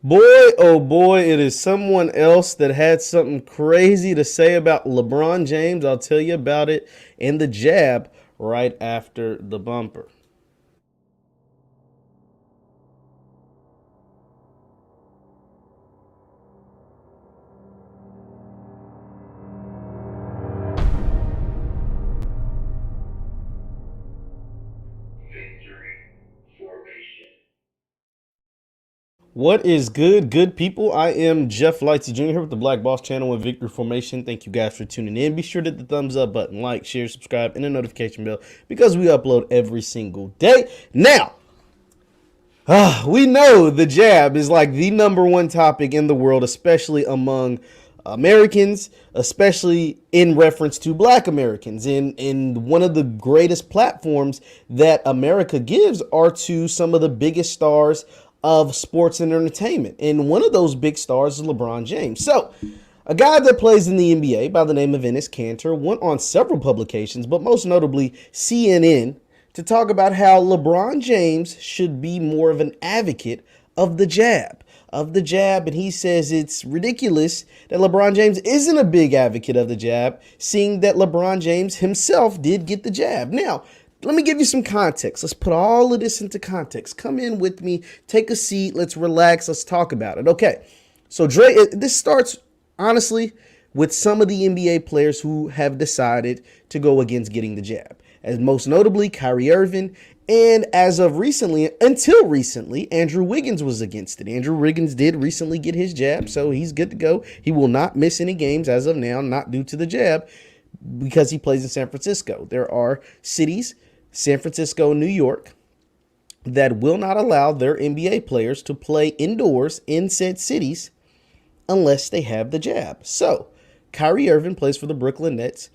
Boy, oh boy, it is someone else that had something crazy to say about LeBron James. I'll tell you about it in the jab right after the bumper. What is good people? I am Jeff Lightsey Jr. here with the Black Boss channel and Victory Formation. Thank you guys for tuning in. Be sure to hit the thumbs up button, like, share, subscribe, and the notification bell because we upload every single day. Now, we know the jab is like the #1 topic in the world, especially among Americans, especially in reference to Black Americans. And one of the greatest platforms that America gives are to some of the biggest stars of sports and entertainment. And one of those big stars is LeBron James. So a guy that plays in the NBA by the name of Enes Kanter went on several publications, but most notably CNN, to talk about how LeBron James should be more of an advocate of the jab. And he says it's ridiculous that LeBron James isn't a big advocate of the jab, seeing that LeBron James himself did get the jab. Now, let me give you some context. Let's put all of this into context. Come in with me, take a seat, let's relax, let's talk about it. Okay, so this starts, honestly, with some of the NBA players who have decided to go against getting the jab, as most notably Kyrie Irving, and as of recently, until recently, Andrew Wiggins was against it. Andrew Wiggins did recently get his jab, so he's good to go. He will not miss any games as of now, not due to the jab, because he plays in San Francisco. There are cities, San Francisco and New York, that will not allow their NBA players to play indoors in said cities unless they have the jab. So, Kyrie Irving plays for the Brooklyn Nets,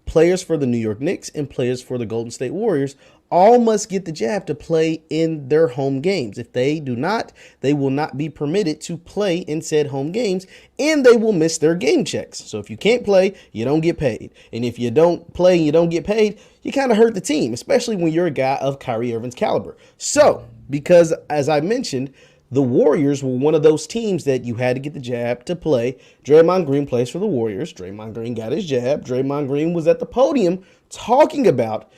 players for the New York Knicks, and players for the Golden State Warriors all must get the jab to play in their home games. If they do not, they will not be permitted to play in said home games, and they will miss their game checks. So if you can't play, you don't get paid. And if you don't play and you don't get paid, you kind of hurt the team, especially when you're a guy of Kyrie Irving's caliber. So, because as I mentioned, the Warriors were one of those teams that you had to get the jab to play. Draymond Green plays for the Warriors. Draymond Green got his jab. Draymond Green was at the podium talking about,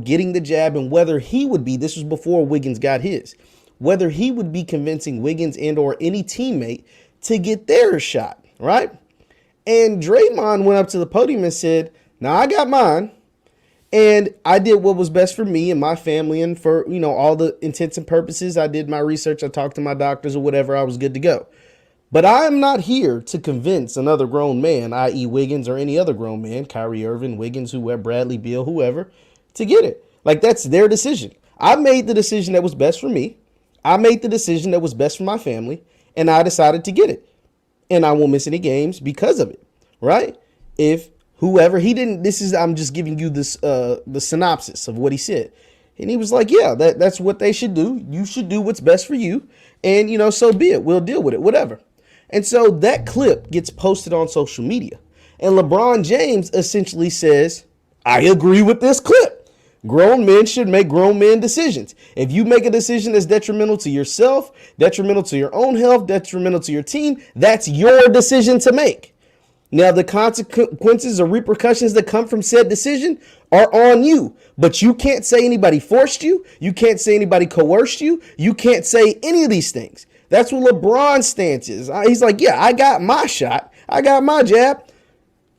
getting the jab and whether he would be, this was before Wiggins got his, whether he would be convincing Wiggins and or any teammate to get their shot, right? And Draymond went up to the podium and said, "Now I got mine. And I did what was best for me and my family, and for, all the intents and purposes, I did my research. I talked to my doctors or whatever. I was good to go. But I am not here to convince another grown man, i.e. Wiggins or any other grown man, Kyrie Irving, Wiggins, whoever, Bradley Beal, whoever, to get it. Like, that's their decision. I made the decision that was best for me. I made the decision that was best for my family, and I decided to get it. And I won't miss any games because of it, right? If whoever, I'm just giving you this, the synopsis of what he said. And he was like, yeah, that's what they should do. You should do what's best for you. And, so be it. We'll deal with it, whatever. And so that clip gets posted on social media. And LeBron James essentially says, I agree with this clip. Grown men should make grown men decisions. If you make a decision that's detrimental to yourself, detrimental to your own health, detrimental to your team, that's your decision to make. Now, the consequences or repercussions that come from said decision are on you, but you can't say anybody forced you. You can't say anybody coerced you. You can't say any of these things. That's what LeBron's stance is. He's like, yeah, I got my shot. I got my jab.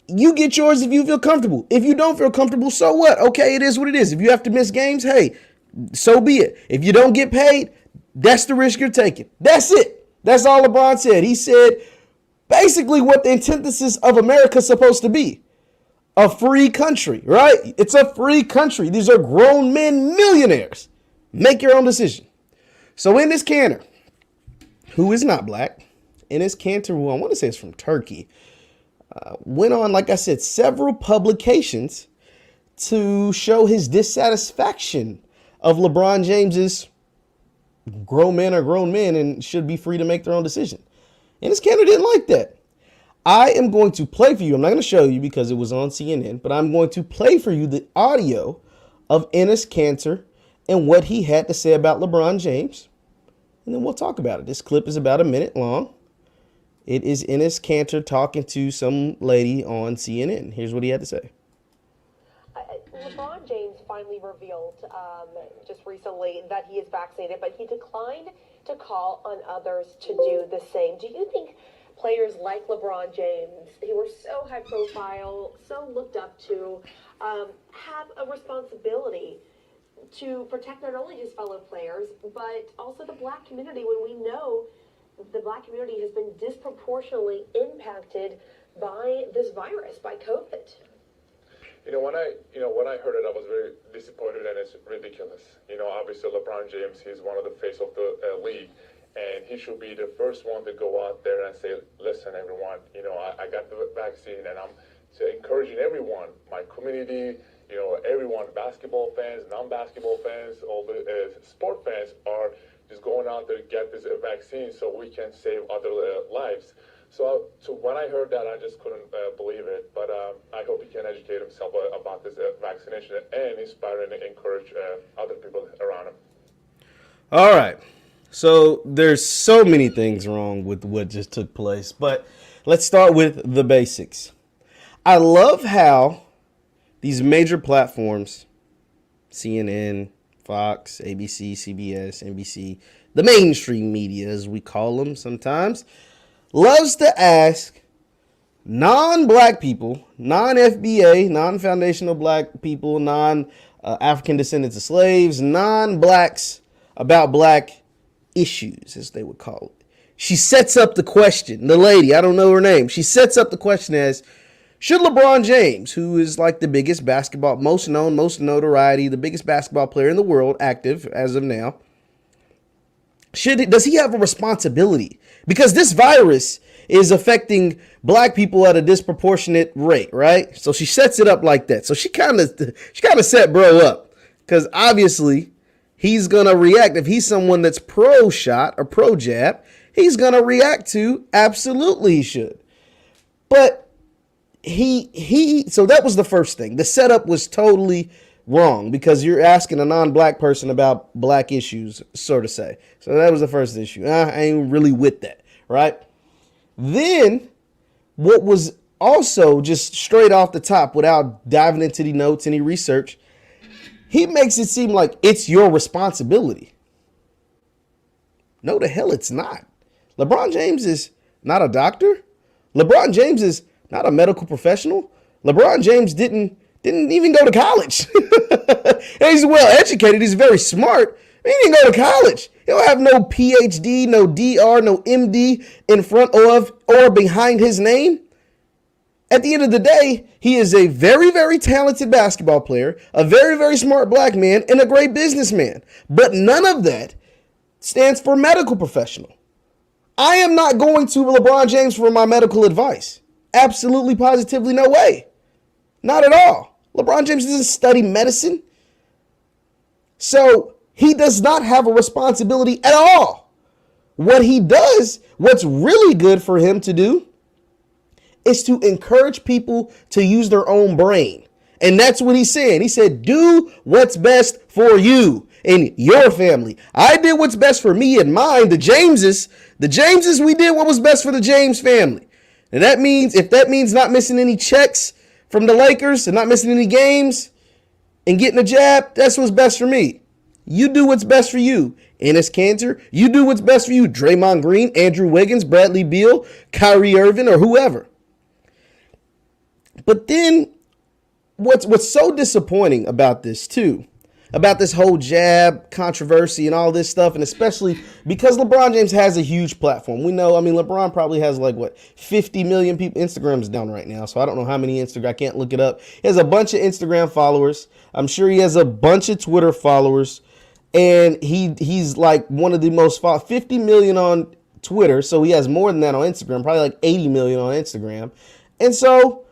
You get yours if you feel comfortable. If you don't feel comfortable, so what? Okay, it is what it is. If you have to miss games, hey, so be it. If you don't get paid, that's the risk you're taking. That's it. That's all LeBron said. He said basically what the antithesis of America is supposed to be. A free country, right? It's a free country. These are grown men millionaires. Make your own decision. So Enes Kanter, who is not black, Enes Kanter, who I want to say is from Turkey, went on, like I said, several publications to show his dissatisfaction of LeBron James's grown men are grown men and should be free to make their own decision. Enes Kanter didn't like that. I am going to play for you. I'm not going to show you because it was on CNN, but I'm going to play for you the audio of Enes Kanter and what he had to say about LeBron James. and then we'll talk about it. This clip is about a minute long. It is Enes Kanter talking to some lady on CNN. Here's what he had to say. LeBron James finally revealed just recently that he is vaccinated, but he declined to call on others to do the same. Do you think players like LeBron James, who were so high profile, so looked up to, have a responsibility to protect not only his fellow players, but also the black community, when we know the black community has been disproportionately impacted by this virus, by COVID? When I heard it, I was very disappointed, and it's ridiculous. Obviously LeBron James, he's one of the face of the league, and he should be the first one to go out there and say, listen, everyone, I got the vaccine, and I'm encouraging everyone, my community, everyone, basketball fans, non-basketball fans, all the sport fans are just going out there to get this vaccine so we can save other lives. So when I heard that, I just couldn't believe it. But I hope he can educate himself about this vaccination and inspire and encourage other people around him. All right. So there's so many things wrong with what just took place, but let's start with the basics. I love how these major platforms, CNN, Fox, ABC, CBS, NBC, the mainstream media, as we call them sometimes, loves to ask non-black people, non-FBA, non-foundational black people, non-African descendants of slaves, non-blacks about black issues, as they would call it. She sets up the question, the lady, I don't know her name, she sets up the question as, should LeBron James, who is like the biggest basketball, most known, most notoriety, the biggest basketball player in the world, active as of now, does he have a responsibility? Because this virus is affecting black people at a disproportionate rate, right? So she sets it up like that. So she kind of set bro up, because obviously he's gonna react. If he's someone that's pro shot or pro jab, he's gonna react to absolutely he should. But so that was the first thing. The setup was totally wrong, because you're asking a non-black person about black issues, so to say. So that was the first issue. I ain't really with that, right? Then what was also just straight off the top, without diving into the notes, any research, he makes it seem like it's your responsibility. No, the hell it's not. LeBron James is not a doctor. LeBron James is not a medical professional. LeBron James didn't even go to college. He's well educated. He's very smart. He didn't go to college. He don't have no PhD, no DR, no MD in front of or behind his name. At the end of the day, he is a very, very talented basketball player, a very, very smart black man, and a great businessman. But none of that stands for medical professional. I am not going to LeBron James for my medical advice. Absolutely, positively, no way. Not at all. LeBron James doesn't study medicine. So he does not have a responsibility at all. What he does, what's really good for him to do, is to encourage people to use their own brain. And that's what he's saying. He said, do what's best for you and your family. I did what's best for me and mine. The Jameses, we did what was best for the James family. And that means, if that means not missing any checks from the Lakers and not missing any games and getting a jab, that's what's best for me. You do what's best for you. Enes Kanter, you do what's best for you. Draymond Green, Andrew Wiggins, Bradley Beal, Kyrie Irving, or whoever. But then what's so disappointing about this too, about this whole jab controversy and all this stuff, and especially because LeBron James has a huge platform. We know, LeBron probably has 50 million people. Instagram's down right now, so I don't know how many I can't look it up. He has a bunch of Instagram followers. I'm sure he has a bunch of Twitter followers, and he's like one of the most 50 million on Twitter, so he has more than that on Instagram, probably 80 million on Instagram. And so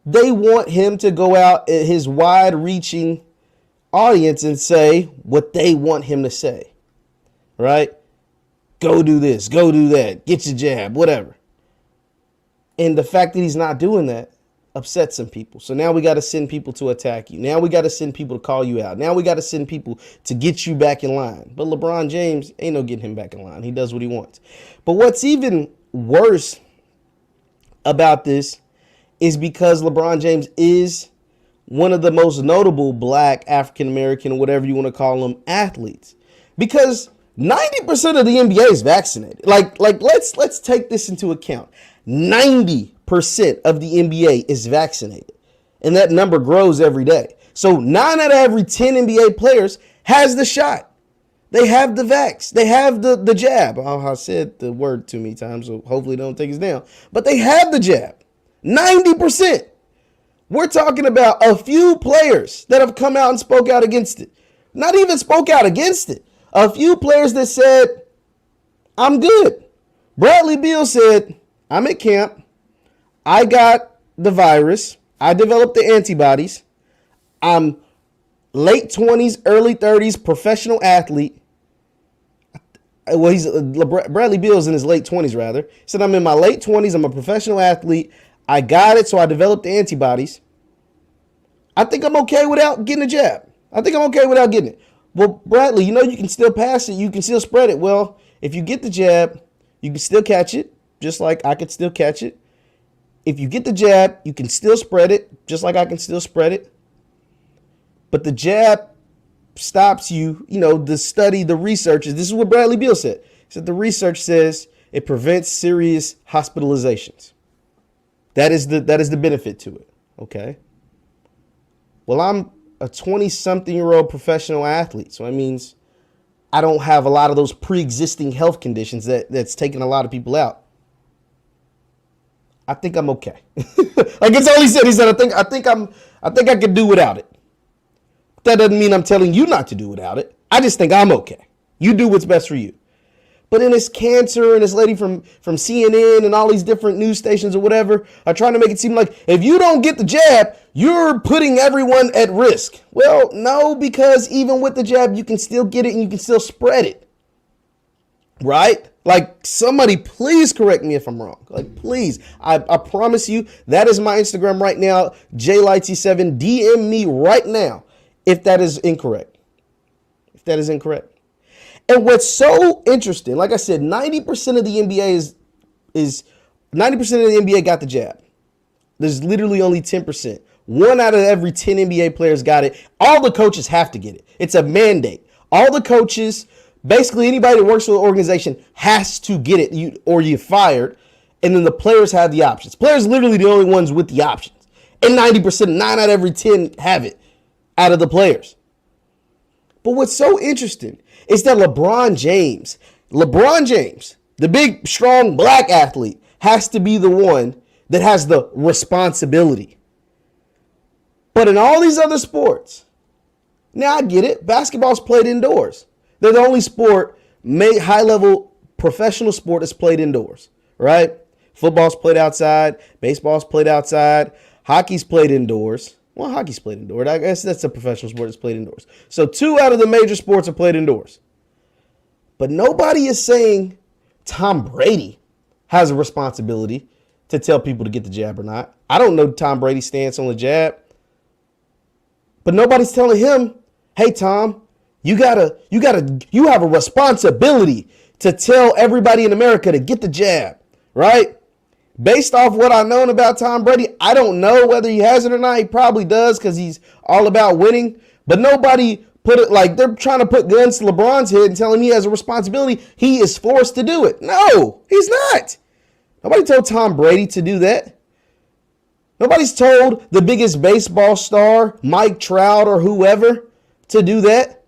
they want him to go out at his wide-reaching audience and say what they want him to say, right? Go do this, go do that, get your jab, whatever. And the fact that he's not doing that upset some people. So now we got to send people to attack you. Now we got to send people to call you out. Now we got to send people to get you back in line. But LeBron James, ain't no getting him back in line. He does what he wants. But what's even worse about this is because LeBron James is one of the most notable black, African-American, or whatever you want to call them, athletes. Because 90% of the NBA is vaccinated. Like let's take this into account. 90% of the NBA is vaccinated. And that number grows every day. So 9 out of every 10 NBA players has the shot. They have the vax. They have the jab. Oh, I said the word too many times, so hopefully they don't take us down. But they have the jab. 90%. We're talking about a few players that have come out and spoke out against it. Not even spoke out against it. A few players that said, I'm good. Bradley Beal said, I'm at camp. I got the virus. I developed the antibodies. I'm late 20s, early 30s, professional athlete. Well, Bradley Beal's in his late 20s, rather. He said, I'm in my late 20s. I'm a professional athlete. I got it, so I developed the antibodies. I think I'm okay without getting a jab. I think I'm okay without getting it. Well, Bradley, you know you can still pass it. You can still spread it. Well, if you get the jab, you can still catch it, just like I could still catch it. If you get the jab, you can still spread it, just like I can still spread it. But the jab stops you, the study, the research. This is what Bradley Beal said. He said the research says it prevents serious hospitalizations. That is the benefit to it. Okay. Well, I'm a 20-something-year-old professional athlete, so that means I don't have a lot of those pre-existing health conditions that's taking a lot of people out. I think I'm okay. Like it's all he said. He said, I think I could do without it. That doesn't mean I'm telling you not to do without it. I just think I'm okay. You do what's best for you. But Enes Kanter and this lady from CNN and all these different news stations or whatever are trying to make it seem like if you don't get the jab, you're putting everyone at risk. Well, no, because even with the jab, you can still get it and you can still spread it. Right? Like, somebody please correct me if I'm wrong. Like, please. I promise you, that is my Instagram right now, JLightsy7. DM me right now if that is incorrect. If that is incorrect. And what's so interesting, like I said, 90% of the NBA is 90% of the NBA got the jab. There's literally only 10%. 1 out of every 10 NBA players got it. All the coaches have to get it. It's a mandate. All the coaches, basically anybody that works for the organization has to get it, or you're fired. And then the players have the options. Players are literally the only ones with the options. And 90%, 9 out of every 10 have it out of the players. But what's so interesting is that LeBron James, the big, strong black athlete, has to be the one that has the responsibility. But in all these other sports, now I get it, basketball's played indoors. They're the only sport, high-level professional sport that's played indoors, right? Football's played outside, baseball's played outside, hockey's played indoors. Well, hockey's played indoors. I guess that's a professional sport that's played indoors. So 2 out of the major sports are played indoors. But nobody is saying Tom Brady has a responsibility to tell people to get the jab or not. I don't know Tom Brady's stance on the jab. But nobody's telling him, hey, Tom, you have a responsibility to tell everybody in America to get the jab, right? Based off what I've known about Tom Brady, I don't know whether he has it or not. He probably does because he's all about winning. But nobody put it like they're trying to put guns to LeBron's head and tell him he has a responsibility. He is forced to do it. No, he's not. Nobody told Tom Brady to do that. Nobody's told the biggest baseball star, Mike Trout or whoever, to do that.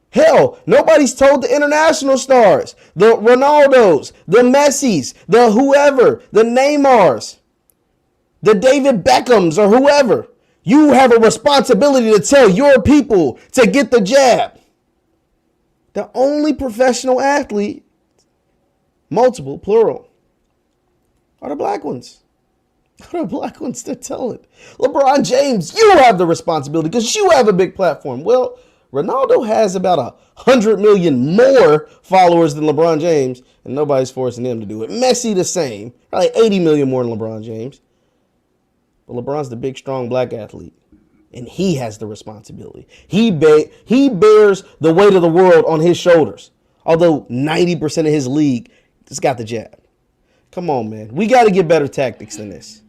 Hell, nobody's told the international stars, the Ronaldos, the Messis, the whoever, the Neymars, the David Beckhams or whoever. You have a responsibility to tell your people to get the jab. The only professional athlete, multiple, plural, are the black ones. Are the black ones they're telling? LeBron James, you have the responsibility because you have a big platform. Well, Ronaldo has about 100 million more followers than LeBron James, and nobody's forcing him to do it. Messi the same, probably 80 million more than LeBron James. But LeBron's the big, strong black athlete. And he has the responsibility. He bears the weight of the world on his shoulders. Although 90% of his league has got the jab. Come on, man. We got to get better tactics than this.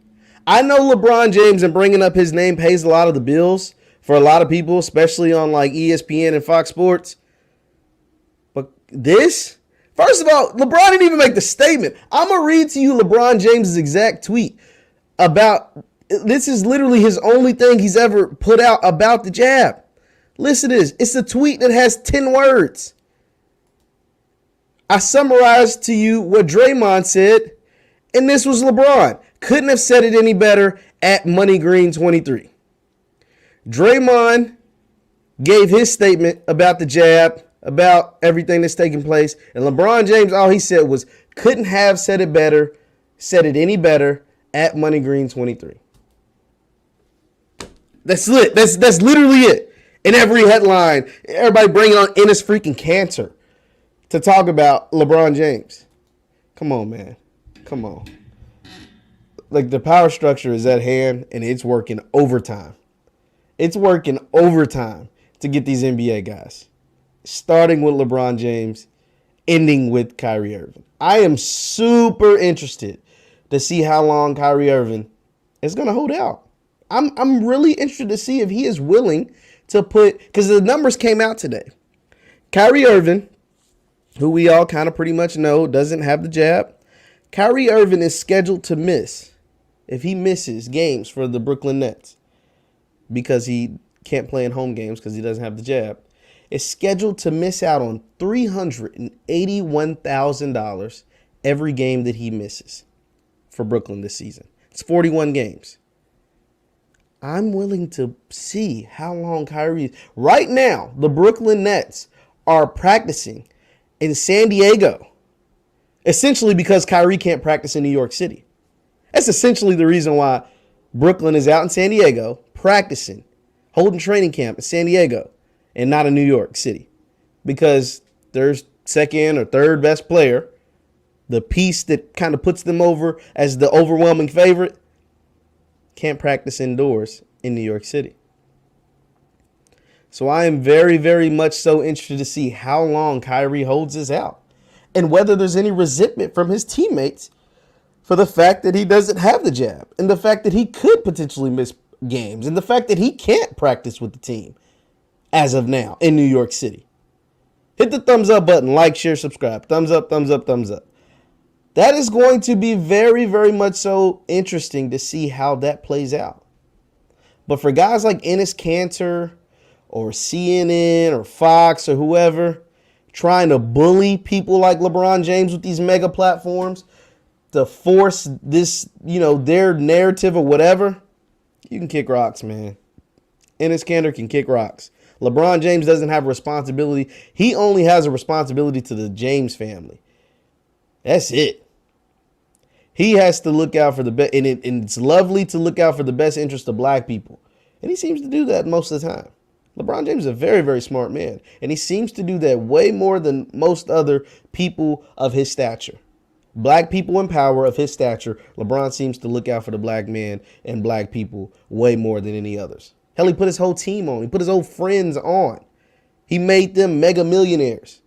I know LeBron James and bringing up his name pays a lot of the bills for a lot of people, especially on like ESPN and Fox Sports. But this, first of all, LeBron didn't even make the statement. I'm going to read to you LeBron James' exact tweet about, this is literally his only thing he's ever put out about the jab. Listen to this. It's a tweet that has 10 words. I summarized to you what Draymonds said, and this was LeBron. Couldn't have said it any better at Money Green 23. Draymond gave his statement about the jab, about everything that's taking place, and LeBron James, all he said was, couldn't have said it better, said it any better at Money Green 23. That's lit. That's literally it. In every headline, everybody bringing on Enes freaking Kanter to talk about LeBron James. Come on, man. Come on. Like, the power structure is at hand, and it's working overtime. It's working overtime to get these NBA guys. Starting with LeBron James, ending with Kyrie Irving. I am super interested to see how long Kyrie Irving is going to hold out. I'm really interested to see if he is willing to put, because the numbers came out today. Kyrie Irving, who we all kind of pretty much know doesn't have the jab. Kyrie Irving is scheduled to miss, if he misses games for the Brooklyn Nets, because he can't play in home games because he doesn't have the jab, is scheduled to miss out on $381,000 every game that he misses for Brooklyn this season. It's 41 games. I'm willing to see how long Kyrie. Right now, the Brooklyn Nets are practicing in San Diego, essentially because Kyrie can't practice in New York City. That's essentially the reason why Brooklyn is out in San Diego practicing, holding training camp in San Diego and not in New York City, because their second or third best player, the piece that kind of puts them over as the overwhelming favorite, can't practice indoors in New York City. So I am very, very much so interested to see how long Kyrie holds this out and whether there's any resentment from his teammates for the fact that he doesn't have the jab and the fact that he could potentially miss games and the fact that he can't practice with the team as of now in New York City. Hit the thumbs up button, like, share, subscribe. Thumbs up, thumbs up, thumbs up. That is going to be very, very much so interesting to see how that plays out. But for guys like Enes Kanter or CNN or Fox or whoever trying to bully people like LeBron James with these mega platforms to force this, their narrative or whatever, you can kick rocks, man. Enes Kanter can kick rocks. LeBron James doesn't have a responsibility. He only has a responsibility to the James family. That's it. He has to look out for the best, and it's lovely to look out for the best interest of black people. And he seems to do that most of the time. LeBron James is a very, very smart man, and he seems to do that way more than most other people of his stature. Black people in power of his stature, LeBron seems to look out for the black man and black people way more than any others. Hell, he put his whole team on. He put his old friends on. He made them mega millionaires.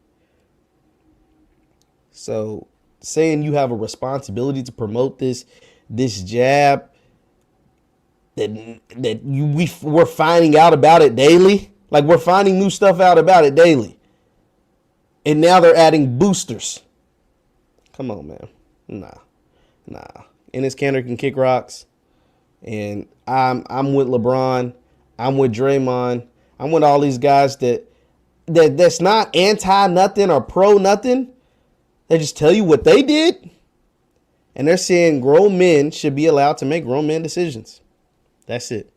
So saying you have a responsibility to promote this jab that we're finding out about it daily. Like, we're finding new stuff out about it daily. And now they're adding boosters. Come on, man. Nah. Enes Kanter can kick rocks. And I'm with LeBron. I'm with Draymond. I'm with all these guys that's not anti nothing or pro nothing. They just tell you what they did. And they're saying grown men should be allowed to make grown men decisions. That's it.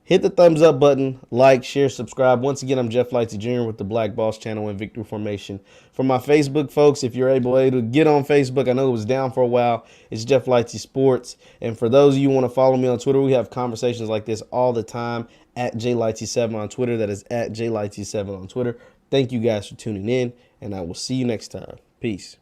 Hit the thumbs up button, like, share, subscribe. Once again, I'm Jeff Lightsey Jr. with the Black Boss Channel and Victory Formation. For my Facebook folks, if you're able to get on Facebook, I know it was down for a while. It's Jeff Lightsey Sports. And for those of you who want to follow me on Twitter, we have conversations like this all the time at JLightsey7 on Twitter. That is at JLightsey7 on Twitter. Thank you guys for tuning in, and I will see you next time. Peace.